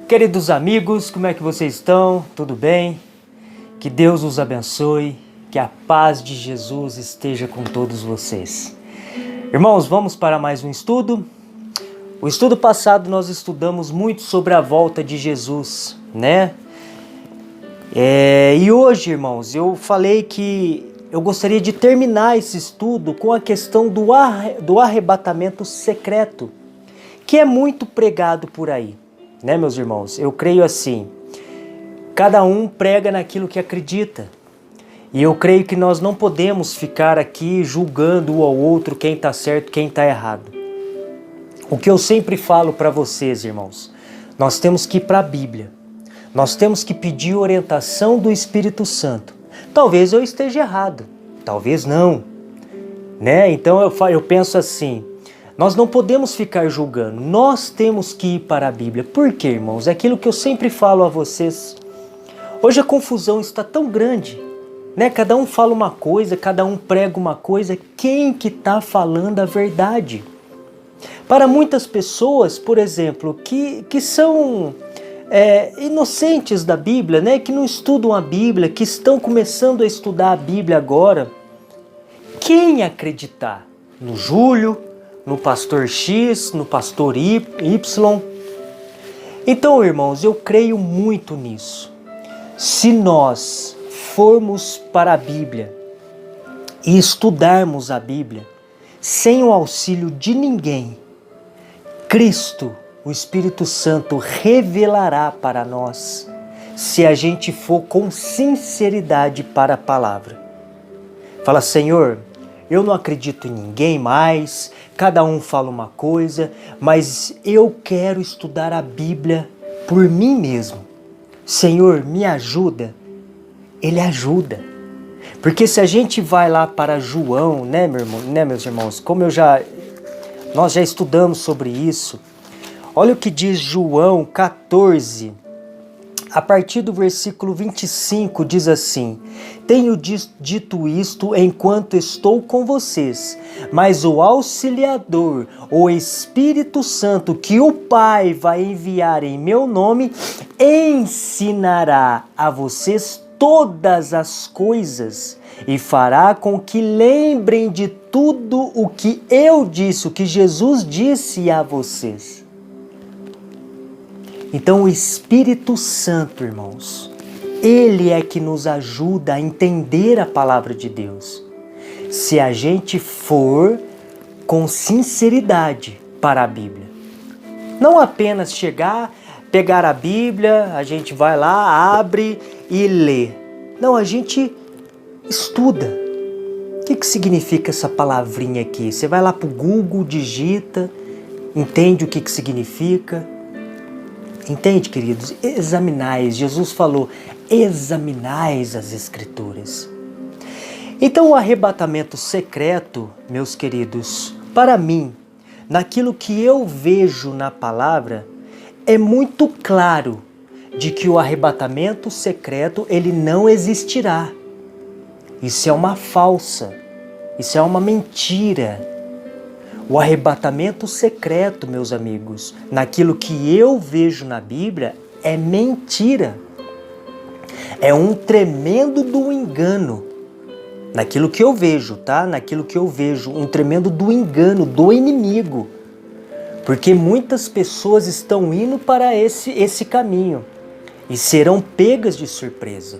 Queridos amigos, como é que vocês estão? Tudo bem? Que Deus os abençoe, que a paz de Jesus esteja com todos vocês. Irmãos, vamos para mais um estudo. O estudo passado nós estudamos muito sobre a volta de Jesus, né? E hoje, irmãos, eu falei que eu gostaria de terminar esse estudo com a questão do arrebatamento secreto, que é muito pregado por aí. Né, meus irmãos? Eu creio assim, cada um prega naquilo que acredita. E eu creio que nós não podemos ficar aqui julgando um ao outro quem está certo, quem está errado. O que eu sempre falo para vocês, irmãos, nós temos que ir para a Bíblia. Nós temos que pedir orientação do Espírito Santo. Talvez eu esteja errado, talvez não. Né? Então eu penso assim, nós não podemos ficar julgando, nós temos que ir para a Bíblia. Por quê, irmãos? É aquilo que eu sempre falo a vocês. Hoje a confusão está tão grande, né? Cada um fala uma coisa, cada um prega uma coisa. Quem que está falando a verdade? Para muitas pessoas, por exemplo, que são inocentes da Bíblia, né? Que não estudam a Bíblia, que estão começando a estudar a Bíblia agora, quem acreditar? No Júlio? No pastor X, no pastor Y. Então, irmãos, eu creio muito nisso. Se nós formos para a Bíblia e estudarmos a Bíblia sem o auxílio de ninguém, Cristo, o Espírito Santo, revelará para nós se a gente for com sinceridade para a palavra. Fala, Senhor, eu não acredito em ninguém mais, cada um fala uma coisa, mas eu quero estudar a Bíblia por mim mesmo. Senhor, me ajuda. Ele ajuda. Porque se a gente vai lá para João, né, meus irmãos, como nós já estudamos sobre isso. Olha o que diz João 14, a partir do versículo 25, diz assim: tenho dito isto enquanto estou com vocês, mas o Auxiliador, o Espírito Santo, que o Pai vai enviar em meu nome, ensinará a vocês todas as coisas e fará com que lembrem de tudo o que eu disse, o que Jesus disse a vocês. Então o Espírito Santo, irmãos, ele é que nos ajuda a entender a palavra de Deus. Se a gente for com sinceridade para a Bíblia. Não apenas chegar, pegar a Bíblia, a gente vai lá, abre e lê. Não, a gente estuda. O que significa essa palavrinha aqui? Você vai lá para o Google, digita, entende o que significa. Entende, queridos? Examinais. Jesus falou, examinais as Escrituras. Então o arrebatamento secreto, meus queridos, para mim, naquilo que eu vejo na palavra, é muito claro de que o arrebatamento secreto, ele não existirá. Isso é uma falsa, isso é uma mentira. O arrebatamento secreto, meus amigos, naquilo que eu vejo na Bíblia, é mentira. É um tremendo do engano. Naquilo que eu vejo, tá? Naquilo que eu vejo, um tremendo do engano, do inimigo. Porque muitas pessoas estão indo para esse caminho e serão pegas de surpresa.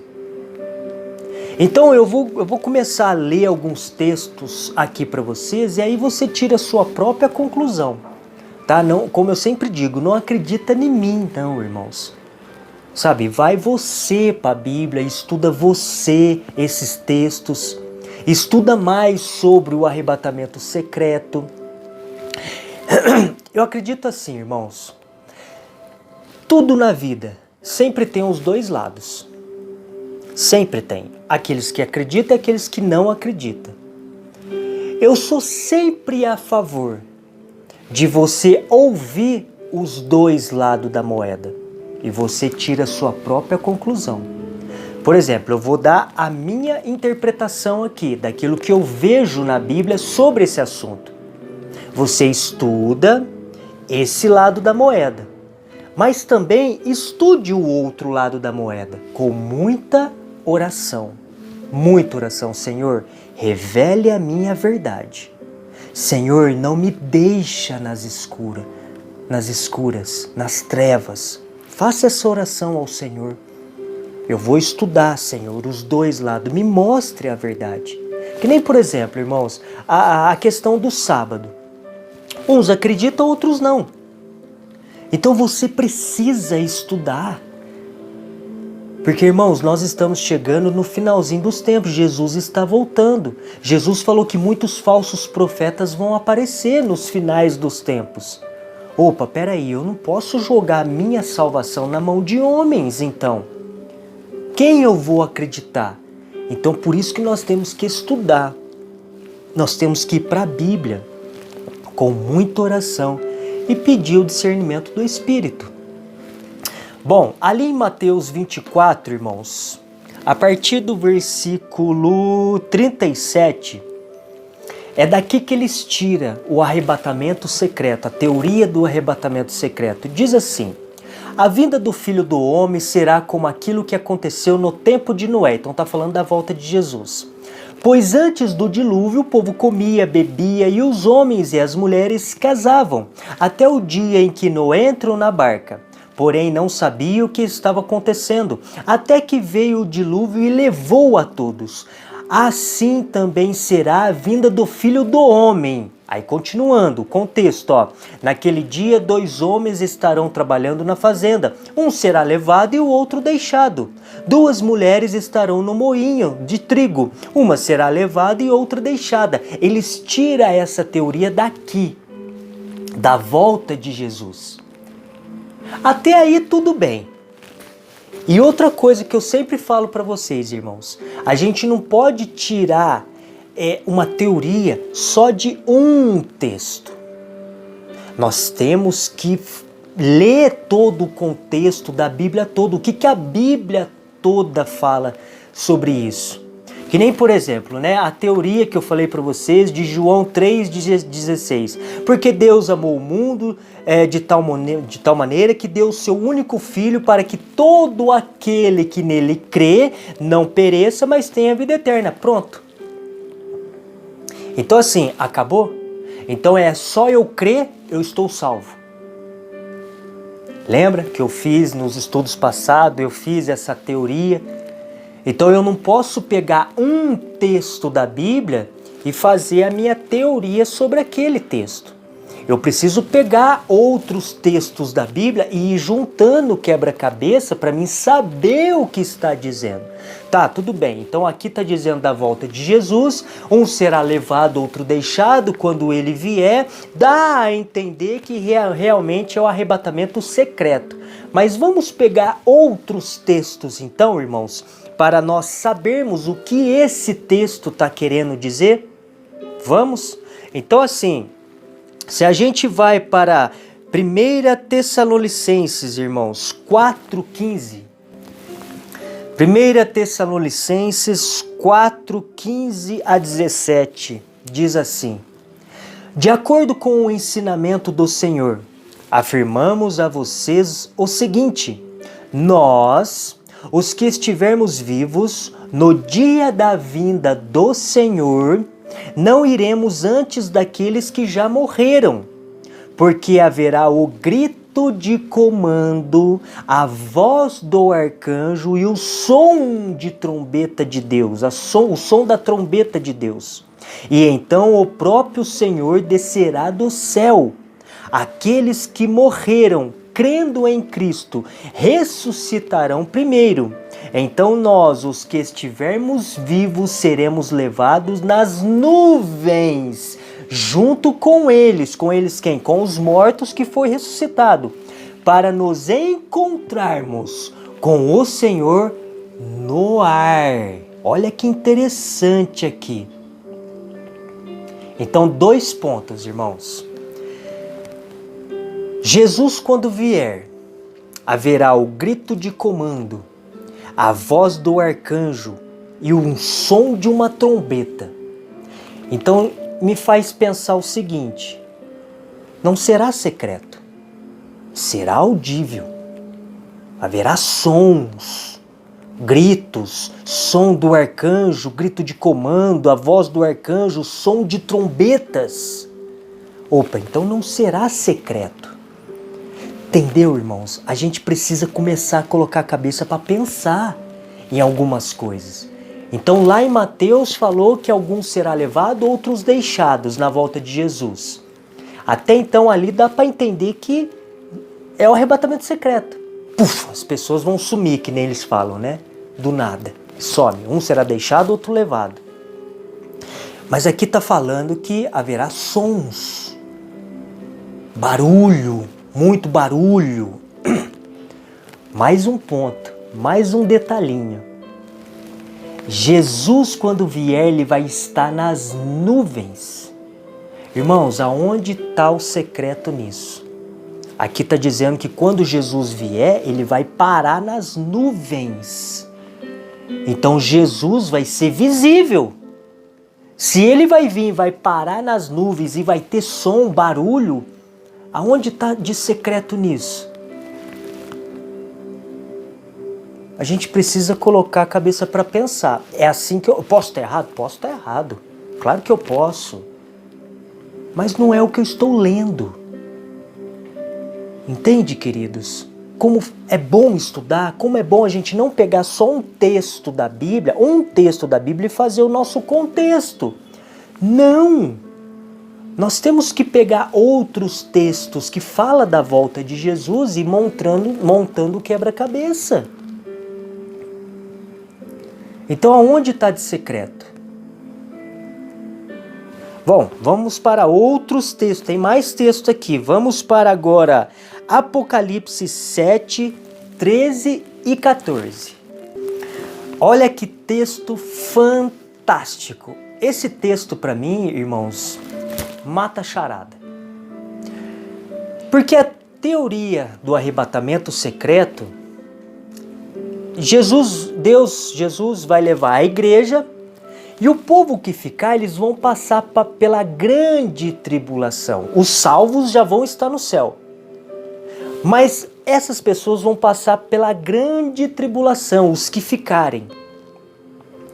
Então eu vou começar a ler alguns textos aqui para vocês e aí você tira a sua própria conclusão, tá? Não, como eu sempre digo, não acredita em mim, não, irmãos. Sabe, vai você para a Bíblia, estuda você esses textos, estuda mais sobre o arrebatamento secreto. Eu acredito assim, irmãos, tudo na vida sempre tem os dois lados. Sempre tem. Aqueles que acreditam e aqueles que não acreditam. Eu sou sempre a favor de você ouvir os dois lados da moeda e você tira a sua própria conclusão. Por exemplo, eu vou dar a minha interpretação aqui, daquilo que eu vejo na Bíblia sobre esse assunto. Você estuda esse lado da moeda, mas também estude o outro lado da moeda, com muita oração. Muita oração. Senhor, revele a minha verdade. Senhor, não me deixa nas escuras, nas trevas. Faça essa oração ao Senhor. Eu vou estudar, Senhor, os dois lados. Me mostre a verdade. Que nem, por exemplo, irmãos, a questão do sábado. Uns acreditam, outros não. Então você precisa estudar. Porque, irmãos, nós estamos chegando no finalzinho dos tempos. Jesus está voltando. Jesus falou que muitos falsos profetas vão aparecer nos finais dos tempos. Opa, peraí, eu não posso jogar a minha salvação na mão de homens, então. Quem eu vou acreditar? Então, por isso que nós temos que estudar. Nós temos que ir para a Bíblia com muita oração e pedir o discernimento do Espírito. Bom, ali em Mateus 24, irmãos, a partir do versículo 37, é daqui que eles tiram o arrebatamento secreto, a teoria do arrebatamento secreto. Diz assim: a vinda do Filho do Homem será como aquilo que aconteceu no tempo de Noé. Então está falando da volta de Jesus. Pois antes do dilúvio o povo comia, bebia e os homens e as mulheres casavam, até o dia em que Noé entrou na barca. Porém não sabia o que estava acontecendo, até que veio o dilúvio e levou a todos. Assim também será a vinda do Filho do Homem. Aí continuando, o contexto, naquele dia 2 homens estarão trabalhando na fazenda, um será levado e o outro deixado. 2 mulheres estarão no moinho de trigo, uma será levada e outra deixada. Eles tiram essa teoria daqui, da volta de Jesus. Até aí tudo bem. E outra coisa que eu sempre falo para vocês, irmãos, a gente não pode tirar uma teoria só de um texto. Nós temos que ler todo o contexto da Bíblia toda, o que a Bíblia toda fala sobre isso. Que nem, por exemplo, a teoria que eu falei para vocês de João 3,16. Porque Deus amou o mundo de tal maneira que deu o seu único Filho para que todo aquele que nele crê não pereça, mas tenha vida eterna. Pronto. Então assim, acabou? Então é só eu crer, eu estou salvo. Lembra que eu fiz nos estudos passados, eu fiz essa teoria? Então eu não posso pegar um texto da Bíblia e fazer a minha teoria sobre aquele texto. Eu preciso pegar outros textos da Bíblia e ir juntando o quebra-cabeça para mim saber o que está dizendo. Tá, tudo bem. Então aqui está dizendo da volta de Jesus, um será levado, outro deixado quando ele vier. Dá a entender que realmente é o arrebatamento secreto. Mas vamos pegar outros textos então, irmãos, para nós sabermos o que esse texto está querendo dizer? Vamos? Então assim, se a gente vai para 1 Tessalonicenses, irmãos, 4,15. 1 Tessalonicenses 4,15 a 17, diz assim: de acordo com o ensinamento do Senhor, afirmamos a vocês o seguinte: nós, os que estivermos vivos, no dia da vinda do Senhor, não iremos antes daqueles que já morreram, porque haverá o grito de comando, a voz do arcanjo e o som de trombeta de Deus, o som da trombeta de Deus. E então o próprio Senhor descerá do céu. Aqueles que morreram crendo em Cristo ressuscitarão primeiro. Então nós, os que estivermos vivos, seremos levados nas nuvens, junto com eles. Com eles quem? Com os mortos que foi ressuscitado, para nos encontrarmos com o Senhor no ar. Olha que interessante aqui. Então, 2 pontos, irmãos. Jesus, quando vier, haverá o grito de comando, a voz do arcanjo e um som de uma trombeta. Então, me faz pensar o seguinte: não será secreto. será audível. Haverá sons, gritos, som do arcanjo, grito de comando, a voz do arcanjo, som de trombetas. Opa, então não será secreto. Entendeu, irmãos? A gente precisa começar a colocar a cabeça para pensar em algumas coisas. Então lá em Mateus falou que alguns será levado, outros deixados na volta de Jesus. Até então ali dá para entender que é o arrebatamento secreto. Puf, as pessoas vão sumir, que nem eles falam, né? Do nada. Some. Um será deixado, outro levado. Mas aqui está falando que haverá sons. Barulho. Muito barulho. Mais um ponto. Mais um detalhinho. Jesus, quando vier, ele vai estar nas nuvens. Irmãos, aonde está o secreto nisso? Aqui está dizendo que quando Jesus vier, ele vai parar nas nuvens. Então Jesus vai ser visível. Se ele vai vir, vai parar nas nuvens e vai ter som, barulho, aonde está de secreto nisso? A gente precisa colocar a cabeça para pensar. É assim que eu posso estar errado? Posso estar errado. Claro que eu posso. Mas não é o que eu estou lendo. Entende, queridos? Como é bom estudar, como é bom a gente não pegar só um texto da Bíblia e fazer o nosso contexto. Não! Nós temos que pegar outros textos que falam da volta de Jesus e montando o quebra-cabeça. Então, aonde está de secreto? Bom, vamos para outros textos. Tem mais texto aqui. Vamos para agora Apocalipse 7, 13 e 14. Olha que texto fantástico. Esse texto, para mim, irmãos, mata a charada. Porque a teoria do arrebatamento secreto, Jesus vai levar a igreja e o povo que ficar, eles vão passar pela grande tribulação. Os salvos já vão estar no céu. Mas essas pessoas vão passar pela grande tribulação, os que ficarem.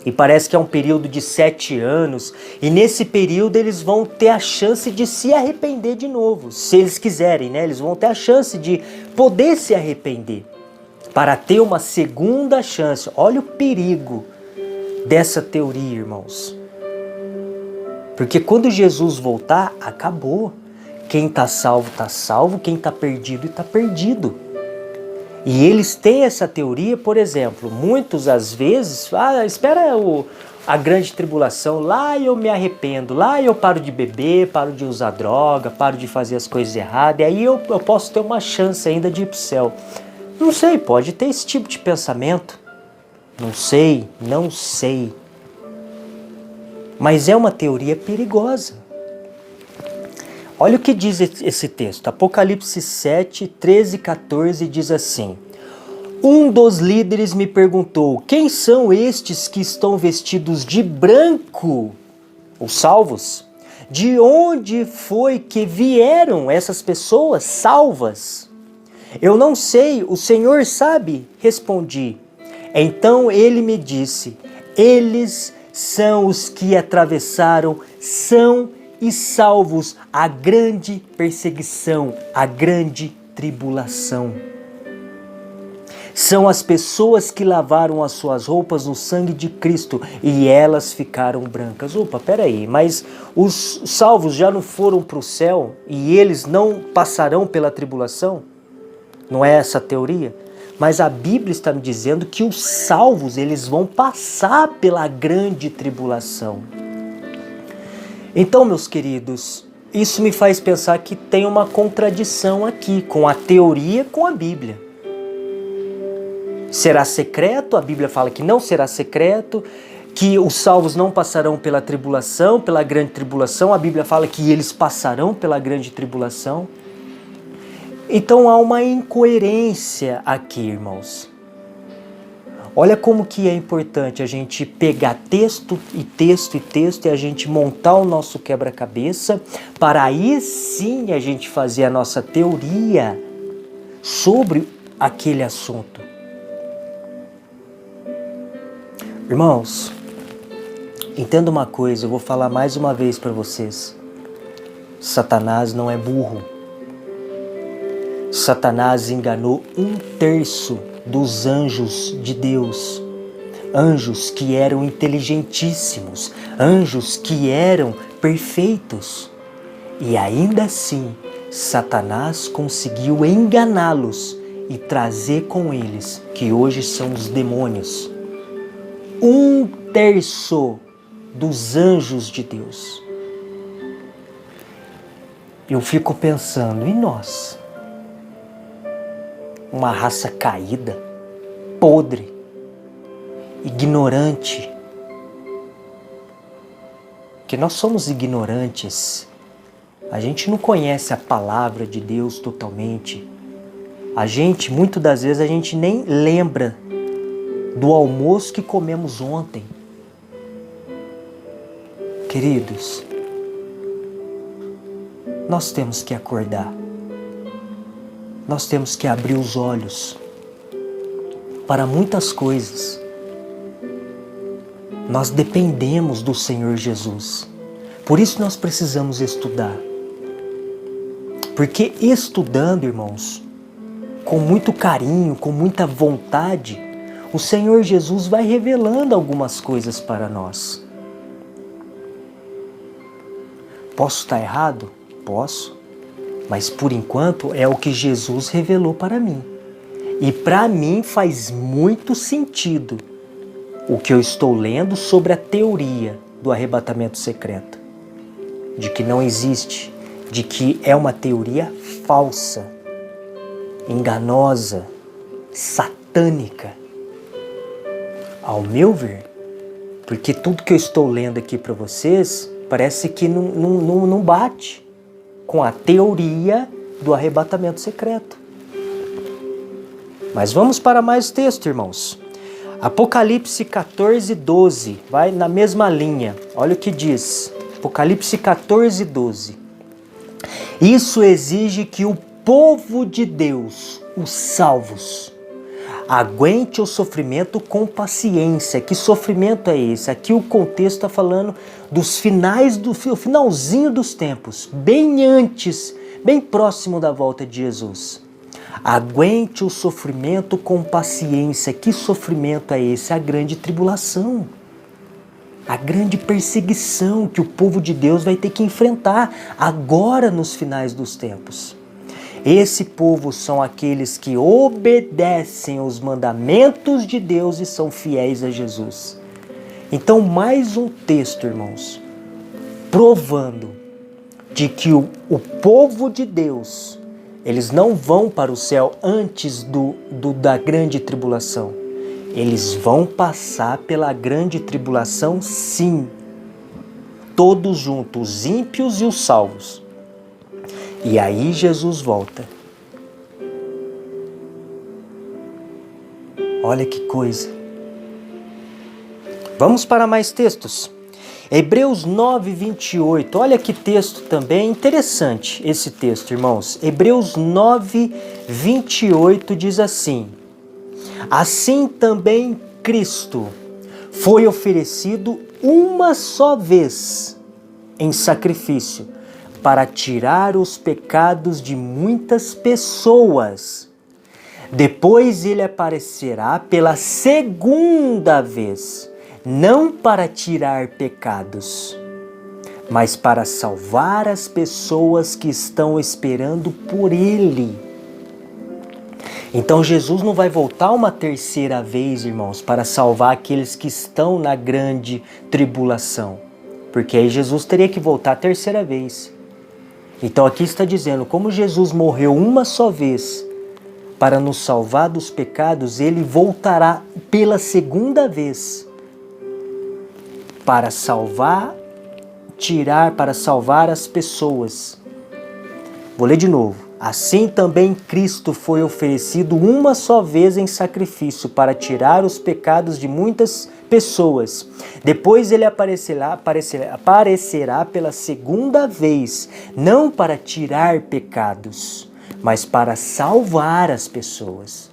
E parece que é um período de 7 anos. E nesse período eles vão ter a chance de se arrepender de novo. Se eles quiserem, né? Eles vão ter a chance de poder se arrepender. Para ter uma segunda chance. Olha o perigo dessa teoria, irmãos. Porque quando Jesus voltar, acabou. Quem está salvo, quem está perdido está perdido. E eles têm essa teoria, por exemplo, muitos às vezes, espera a grande tribulação, lá eu me arrependo, lá eu paro de beber, paro de usar droga, paro de fazer as coisas erradas, e aí eu posso ter uma chance ainda de ir para o céu. Não sei, pode ter esse tipo de pensamento. Não sei. Mas é uma teoria perigosa. Olha o que diz esse texto. Apocalipse 7, 13 e 14 diz assim: Um dos líderes me perguntou: quem são estes que estão vestidos de branco? Os salvos? De onde foi que vieram essas pessoas salvas? Eu não sei, o Senhor sabe, respondi. Então ele me disse: eles são os que atravessaram, são e salvos a grande perseguição, a grande tribulação. São as pessoas que lavaram as suas roupas no sangue de Cristo e elas ficaram brancas. Opa, peraí, mas os salvos já não foram para o céu e eles não passarão pela tribulação? Não é essa a teoria? Mas a Bíblia está me dizendo que os salvos, eles vão passar pela grande tribulação. Então, meus queridos, isso me faz pensar que tem uma contradição aqui com a teoria com a Bíblia. Será secreto? A Bíblia fala que não será secreto, que os salvos não passarão pela tribulação, pela grande tribulação. A Bíblia fala que eles passarão pela grande tribulação. Então há uma incoerência aqui, irmãos. Olha como que é importante a gente pegar texto e a gente montar o nosso quebra-cabeça para aí sim a gente fazer a nossa teoria sobre aquele assunto. Irmãos, entenda uma coisa, eu vou falar mais uma vez para vocês. Satanás não é burro. Satanás enganou 1/3 dos anjos de Deus. Anjos que eram inteligentíssimos, anjos que eram perfeitos. E ainda assim, Satanás conseguiu enganá-los e trazer com eles, que hoje são os demônios, 1/3 dos anjos de Deus. Eu fico pensando, e nós? Uma raça caída, podre, ignorante. Que nós somos ignorantes. A gente não conhece a palavra de Deus totalmente. Muitas das vezes, a gente nem lembra do almoço que comemos ontem. Queridos, nós temos que acordar. Nós temos que abrir os olhos para muitas coisas. Nós dependemos do Senhor Jesus. Por isso nós precisamos estudar. Porque estudando, irmãos, com muito carinho, com muita vontade, o Senhor Jesus vai revelando algumas coisas para nós. Posso estar errado? Posso. Mas por enquanto é o que Jesus revelou para mim. E para mim faz muito sentido o que eu estou lendo sobre a teoria do arrebatamento secreto. De que não existe, de que é uma teoria falsa, enganosa, satânica. Ao meu ver, porque tudo que eu estou lendo aqui para vocês parece que não bate com a teoria do arrebatamento secreto. Mas vamos para mais texto, irmãos. Apocalipse 14:12, vai na mesma linha. Olha o que diz. Apocalipse 14:12. Isso exige que o povo de Deus, os salvos, aguente o sofrimento com paciência. Que sofrimento é esse? Aqui o contexto está falando dos finalzinho dos tempos, bem antes, bem próximo da volta de Jesus. Aguente o sofrimento com paciência. Que sofrimento é esse? A grande tribulação. A grande perseguição que o povo de Deus vai ter que enfrentar agora nos finais dos tempos. Esse povo são aqueles que obedecem os mandamentos de Deus e são fiéis a Jesus. Então, mais um texto, irmãos, provando de que o povo de Deus, eles não vão para o céu antes da grande tribulação. Eles vão passar pela grande tribulação, sim. Todos juntos, os ímpios e os salvos. E aí Jesus volta. Olha que coisa. Vamos para mais textos. Hebreus 9:28. Olha que texto também interessante esse texto, irmãos. Hebreus 9:28 diz assim: assim também Cristo foi oferecido uma só vez em sacrifício para tirar os pecados de muitas pessoas. Depois ele aparecerá pela segunda vez, não para tirar pecados, mas para salvar as pessoas que estão esperando por ele. Então Jesus não vai voltar uma terceira vez, irmãos, para salvar aqueles que estão na grande tribulação. Porque aí Jesus teria que voltar a terceira vez. Então aqui está dizendo, como Jesus morreu uma só vez para nos salvar dos pecados, ele voltará pela segunda vez para salvar as pessoas. Vou ler de novo. Assim também Cristo foi oferecido uma só vez em sacrifício para tirar os pecados de muitas pessoas. Depois ele aparecerá pela segunda vez, não para tirar pecados, mas para salvar as pessoas.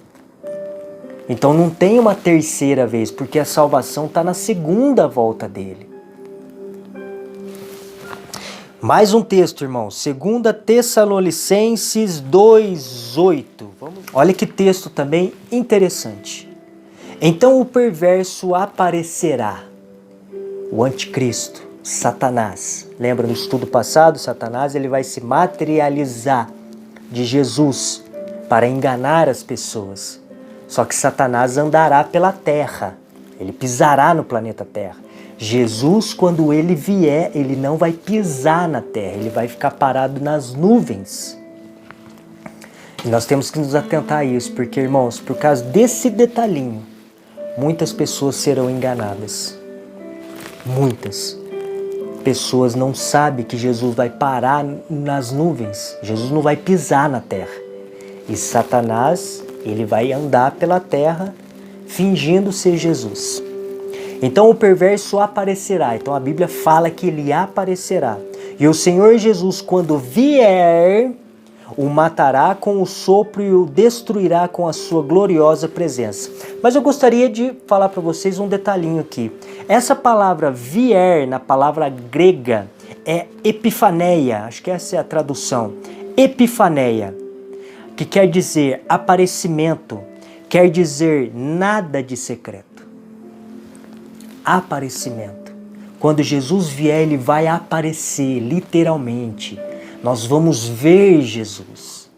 Então não tem uma terceira vez, porque a salvação está na segunda volta dele. Mais um texto, irmãos. 2 Tessalonicenses 2:8. Olha que texto também interessante. Então o perverso aparecerá, o anticristo, Satanás. Lembra no estudo passado, Satanás ele vai se materializar de Jesus para enganar as pessoas. Só que Satanás andará pela terra, ele pisará no planeta Terra. Jesus, quando ele vier, ele não vai pisar na terra, ele vai ficar parado nas nuvens. E nós temos que nos atentar a isso, porque, irmãos, por causa desse detalhinho, muitas pessoas serão enganadas. Muitas pessoas não sabem que Jesus vai parar nas nuvens, Jesus não vai pisar na terra. E Satanás, ele vai andar pela terra fingindo ser Jesus. Então o perverso aparecerá. Então a Bíblia fala que ele aparecerá. E o Senhor Jesus, quando vier, o matará com o sopro e o destruirá com a sua gloriosa presença. Mas eu gostaria de falar para vocês um detalhinho aqui. Essa palavra vier, na palavra grega, é epifaneia. Acho que essa é a tradução. Epifaneia, que quer dizer aparecimento, quer dizer nada de secreto. Aparecimento. Quando Jesus vier, ele vai aparecer, literalmente. Nós vamos ver Jesus.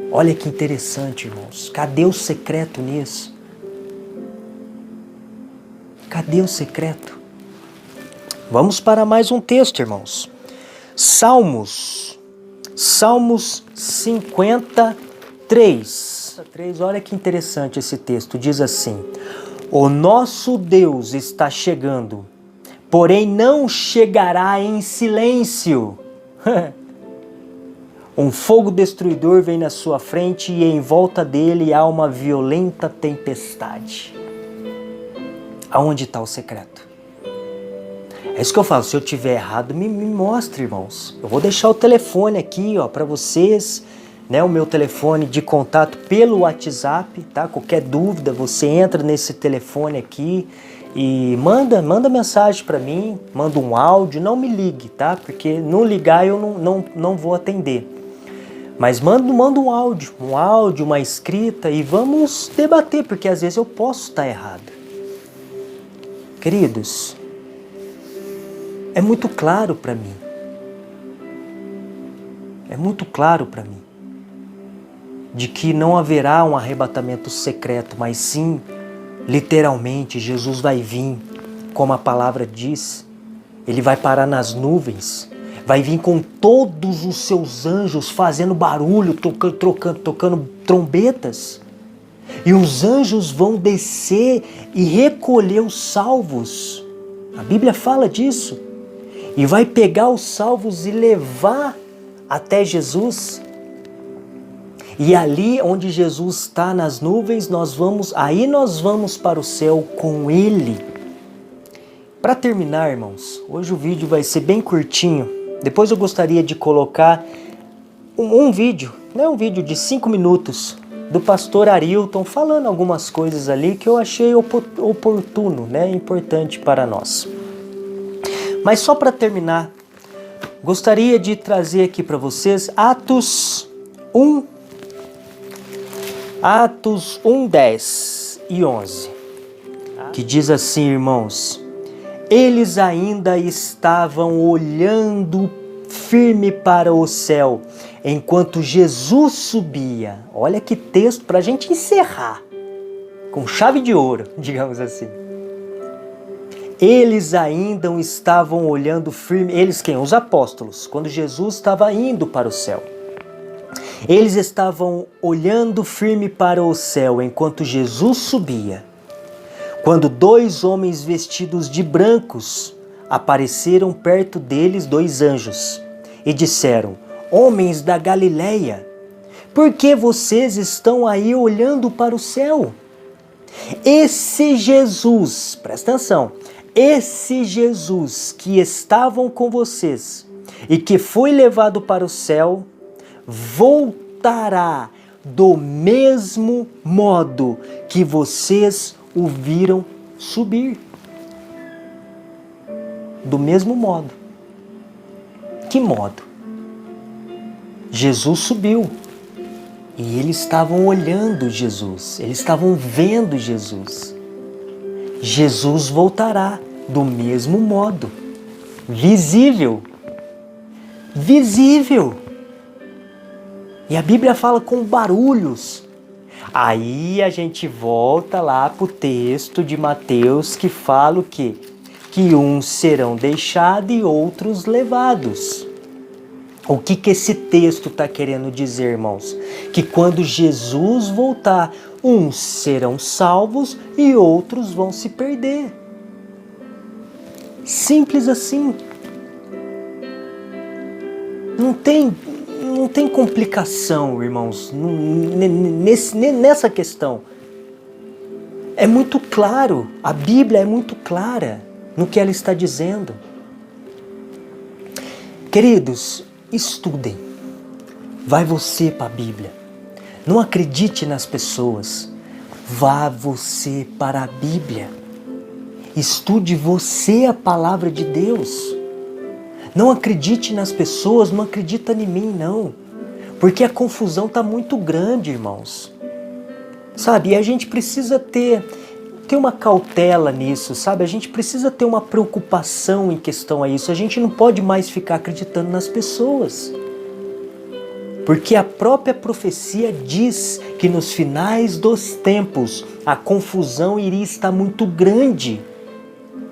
Olha que interessante, irmãos. Cadê o secreto nisso? Cadê o secreto? Vamos para mais um texto, irmãos. Salmos 53. Olha que interessante esse texto. Diz assim: o nosso Deus está chegando, porém não chegará em silêncio. Um fogo destruidor vem na sua frente e em volta dele há uma violenta tempestade. Aonde está o secreto? É isso que eu falo, se eu tiver errado, me mostre, irmãos. Eu vou deixar o telefone aqui, para vocês, né, o meu telefone de contato pelo WhatsApp, tá? Qualquer dúvida, você entra nesse telefone aqui e manda mensagem para mim, manda um áudio, não me ligue, tá? Porque não ligar eu não vou atender. Mas manda um áudio, uma escrita e vamos debater, porque às vezes eu posso estar errado. Queridos, é muito claro para mim. É muito claro para mim de que não haverá um arrebatamento secreto, mas sim, literalmente, Jesus vai vir, como a palavra diz, ele vai parar nas nuvens, vai vir com todos os seus anjos fazendo barulho, tocando trombetas, e os anjos vão descer e recolher os salvos. A Bíblia fala disso. E vai pegar os salvos e levar até Jesus. E ali onde Jesus está nas nuvens, nós vamos para o céu com Ele. Para terminar, irmãos, hoje o vídeo vai ser bem curtinho. Depois eu gostaria de colocar um vídeo, né, um vídeo de 5 minutos do pastor Arilton falando algumas coisas ali que eu achei oportuno, né, importante para nós. Mas só para terminar, gostaria de trazer aqui para vocês Atos 1:10 e 11, que diz assim, irmãos: eles ainda estavam olhando firme para o céu, enquanto Jesus subia. Olha que texto para a gente encerrar, com chave de ouro, digamos assim. Eles ainda estavam olhando firme, eles quem? Os apóstolos, quando Jesus estava indo para o céu. Eles estavam olhando firme para o céu enquanto Jesus subia. Quando 2 homens vestidos de brancos apareceram perto deles, 2 anjos, e disseram: homens da Galileia, por que vocês estão aí olhando para o céu? Esse Jesus, presta atenção, esse Jesus que estavam com vocês, e que foi levado para o céu, voltará do mesmo modo que vocês o viram subir. Do mesmo modo. Que modo? Jesus subiu. E eles estavam olhando Jesus. Eles estavam vendo Jesus. Jesus voltará do mesmo modo. Visível. Visível. E a Bíblia fala com barulhos. Aí a gente volta lá para o texto de Mateus que fala o quê? Que uns serão deixados e outros levados. O que esse texto está querendo dizer, irmãos? Que quando Jesus voltar, uns serão salvos e outros vão se perder. Simples assim. Não tem complicação, irmãos, nessa questão. É muito claro, a Bíblia é muito clara no que ela está dizendo. Queridos, estudem. Vai você para a Bíblia. Não acredite nas pessoas. Vá você para a Bíblia. Estude você a palavra de Deus. Não acredite nas pessoas, não acredita em mim, não. Porque a confusão está muito grande, irmãos. Sabe, e a gente precisa ter uma cautela nisso, sabe? A gente precisa ter uma preocupação em questão a isso. A gente não pode mais ficar acreditando nas pessoas. Porque a própria profecia diz que nos finais dos tempos a confusão iria estar muito grande.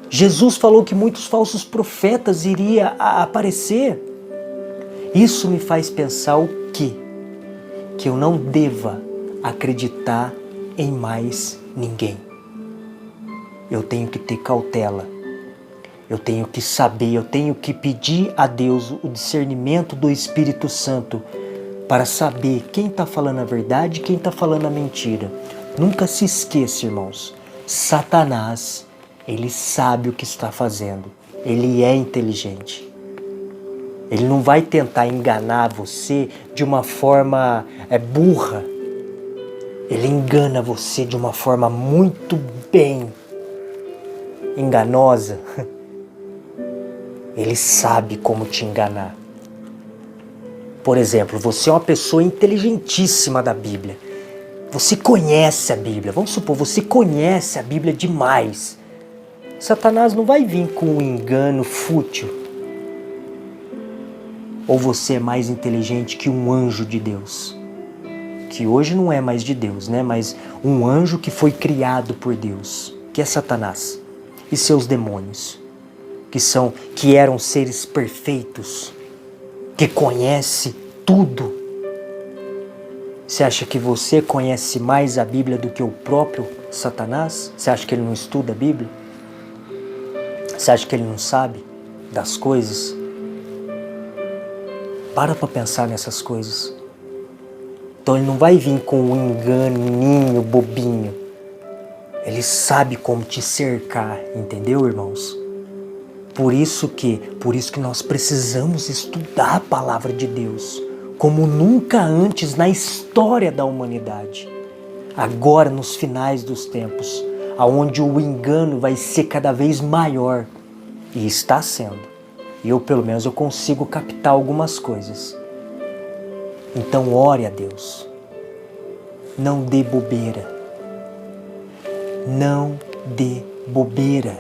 Jesus falou que muitos falsos profetas iriam aparecer. Isso me faz pensar o quê? Que eu não deva acreditar em mais ninguém. Eu tenho que ter cautela. Eu tenho que saber, eu tenho que pedir a Deus o discernimento do Espírito Santo para saber quem está falando a verdade e quem está falando a mentira. Nunca se esqueça, irmãos, Satanás, ele sabe o que está fazendo. Ele é inteligente. Ele não vai tentar enganar você de uma forma burra. Ele engana você de uma forma muito bem enganosa. Ele sabe como te enganar. Por exemplo, você é uma pessoa inteligentíssima da Bíblia. Você conhece a Bíblia. Vamos supor, você conhece a Bíblia demais. Satanás não vai vir com um engano fútil. Ou você é mais inteligente que um anjo de Deus? Que hoje não é mais de Deus, né? Mas um anjo que foi criado por Deus, que é Satanás. E seus demônios, que eram seres perfeitos, que conhece tudo. Você acha que você conhece mais a Bíblia do que o próprio Satanás? Você acha que ele não estuda a Bíblia? Você acha que ele não sabe das coisas? Para pensar nessas coisas. Então ele não vai vir com um enganinho bobinho. Ele sabe como te cercar, entendeu, irmãos? Por isso que nós precisamos estudar a palavra de Deus, como nunca antes na história da humanidade. Agora, nos finais dos tempos, aonde o engano vai ser cada vez maior, e está sendo. E eu, pelo menos, eu consigo captar algumas coisas. Então, ore a Deus. Não dê bobeira. Não dê bobeira.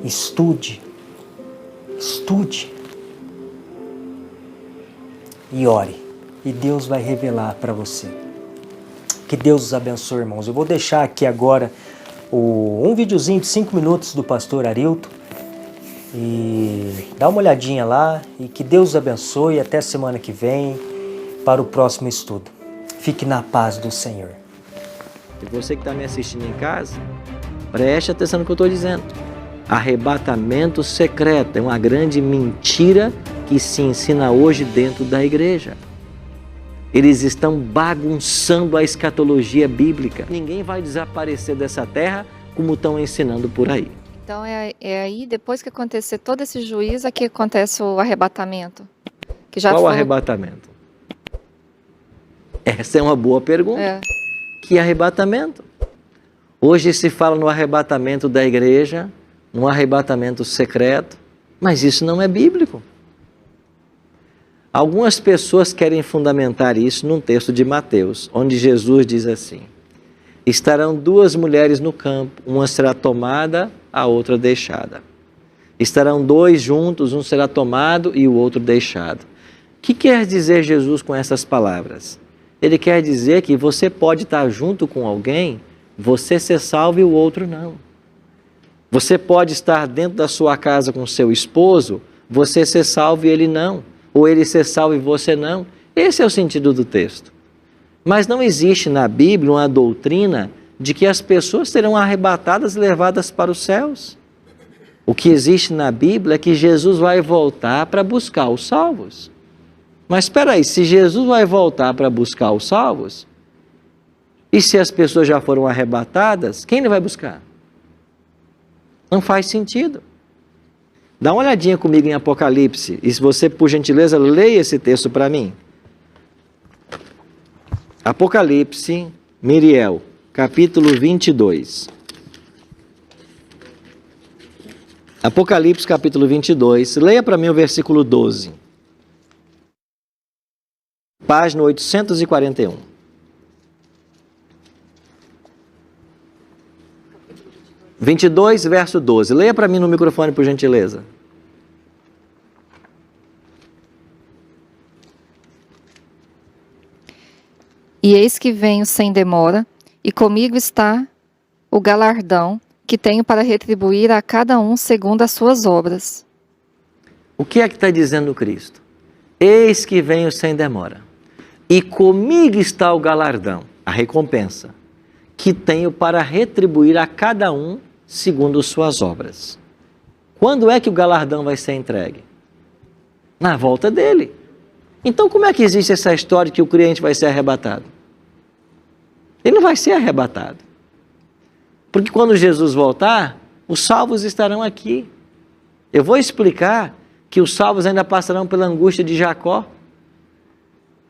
Estude. Estude. E ore. E Deus vai revelar para você. Que Deus os abençoe, irmãos. Eu vou deixar aqui agora um videozinho de 5 minutos do pastor Arilton. E dá uma olhadinha lá. E que Deus os abençoe. Até semana que vem para o próximo estudo. Fique na paz do Senhor. E você que está me assistindo em casa, preste atenção no que eu estou dizendo. Arrebatamento secreto é uma grande mentira que se ensina hoje dentro da igreja. Eles estão bagunçando a escatologia bíblica. Ninguém vai desaparecer dessa terra como estão ensinando por aí. Então é aí, depois que acontecer todo esse juízo, é que acontece o arrebatamento. Que já Qual foi... arrebatamento? Essa é uma boa pergunta. É. Que arrebatamento? Hoje se fala no arrebatamento da igreja, no arrebatamento secreto, mas isso não é bíblico. Algumas pessoas querem fundamentar isso num texto de Mateus, onde Jesus diz assim: estarão duas mulheres no campo, uma será tomada, a outra deixada. Estarão dois juntos, um será tomado e o outro deixado. O que quer dizer Jesus com essas palavras? Ele quer dizer que você pode estar junto com alguém, você ser salvo e o outro não. Você pode estar dentro da sua casa com seu esposo, você ser salvo e ele não. Ou ele ser salvo e você não. Esse é o sentido do texto. Mas não existe na Bíblia uma doutrina de que as pessoas serão arrebatadas e levadas para os céus. O que existe na Bíblia é que Jesus vai voltar para buscar os salvos. Mas espera aí, se Jesus vai voltar para buscar os salvos, e se as pessoas já foram arrebatadas, quem ele vai buscar? Não faz sentido. Dá uma olhadinha comigo em Apocalipse, e se você, por gentileza, leia esse texto para mim. Apocalipse, Miriel, capítulo 22. Apocalipse, capítulo 22. Leia para mim o versículo 12. Página 841. Verso 12. Leia para mim no microfone, por gentileza. E eis que venho sem demora, e comigo está o galardão que tenho para retribuir a cada um segundo as suas obras. O que é que está dizendo Cristo? Eis que venho sem demora, e comigo está o galardão, a recompensa, que tenho para retribuir a cada um segundo suas obras. Quando é que o galardão vai ser entregue? Na volta dele. Então como é que existe essa história de que o crente vai ser arrebatado? Ele não vai ser arrebatado. Porque quando Jesus voltar, os salvos estarão aqui. Eu vou explicar que os salvos ainda passarão pela angústia de Jacó.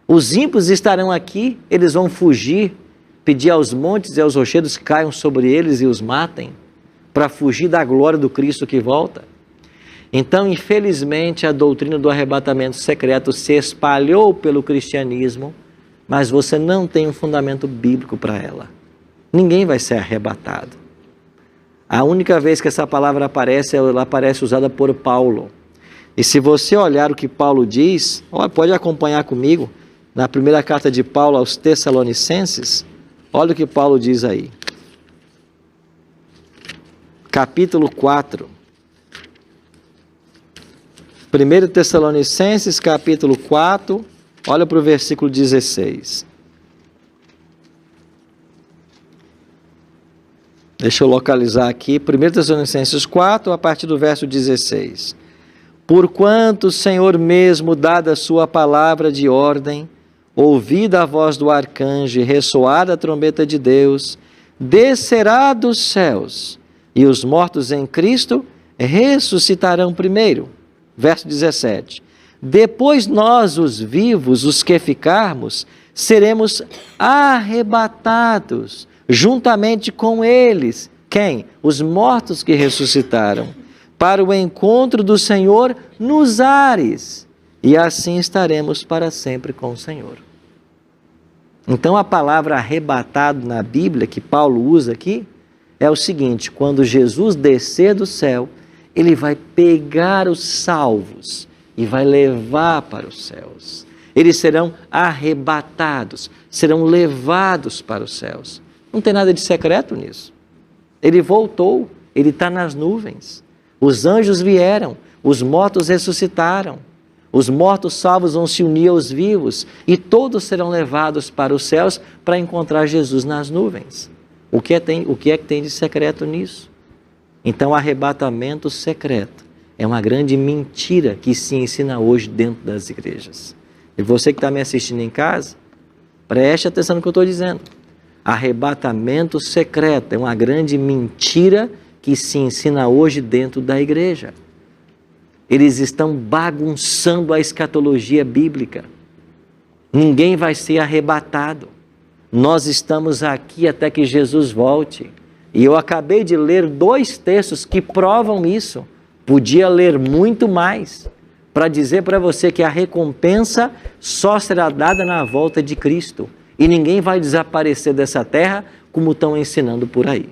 Os ímpios estarão aqui, eles vão fugir, pedir aos montes e aos rochedos que caiam sobre eles e os matem, para fugir da glória do Cristo que volta. Então, infelizmente, a doutrina do arrebatamento secreto se espalhou pelo cristianismo, mas você não tem um fundamento bíblico para ela. Ninguém vai ser arrebatado. A única vez que essa palavra aparece, ela aparece usada por Paulo. E se você olhar o que Paulo diz, pode acompanhar comigo, na primeira carta de Paulo aos Tessalonicenses, olha o que Paulo diz aí. Capítulo 4. 1 Tessalonicenses, capítulo 4, olha para o versículo 16. Deixa eu localizar aqui. 1 Tessalonicenses 4, a partir do verso 16. Porquanto o Senhor mesmo, dada a sua palavra de ordem, ouvida a voz do arcanjo e ressoada a trombeta de Deus, descerá dos céus, e os mortos em Cristo ressuscitarão primeiro. Verso 17. Depois nós, os vivos, os que ficarmos, seremos arrebatados juntamente com eles. Quem? Os mortos que ressuscitaram, para o encontro do Senhor nos ares, e assim estaremos para sempre com o Senhor. Então a palavra arrebatado na Bíblia, que Paulo usa aqui, é o seguinte: quando Jesus descer do céu, ele vai pegar os salvos e vai levar para os céus. Eles serão arrebatados, serão levados para os céus. Não tem nada de secreto nisso. Ele voltou, ele está nas nuvens. Os anjos vieram, os mortos ressuscitaram. Os mortos salvos vão se unir aos vivos e todos serão levados para os céus para encontrar Jesus nas nuvens. O que é que tem de secreto nisso? Então, arrebatamento secreto é uma grande mentira que se ensina hoje dentro das igrejas. E você que está me assistindo em casa, preste atenção no que eu estou dizendo. Arrebatamento secreto é uma grande mentira que se ensina hoje dentro da igreja. Eles estão bagunçando a escatologia bíblica. Ninguém vai ser arrebatado. Nós estamos aqui até que Jesus volte. E eu acabei de ler 2 textos que provam isso. Podia ler muito mais para dizer para você que a recompensa só será dada na volta de Cristo. E ninguém vai desaparecer dessa terra como estão ensinando por aí.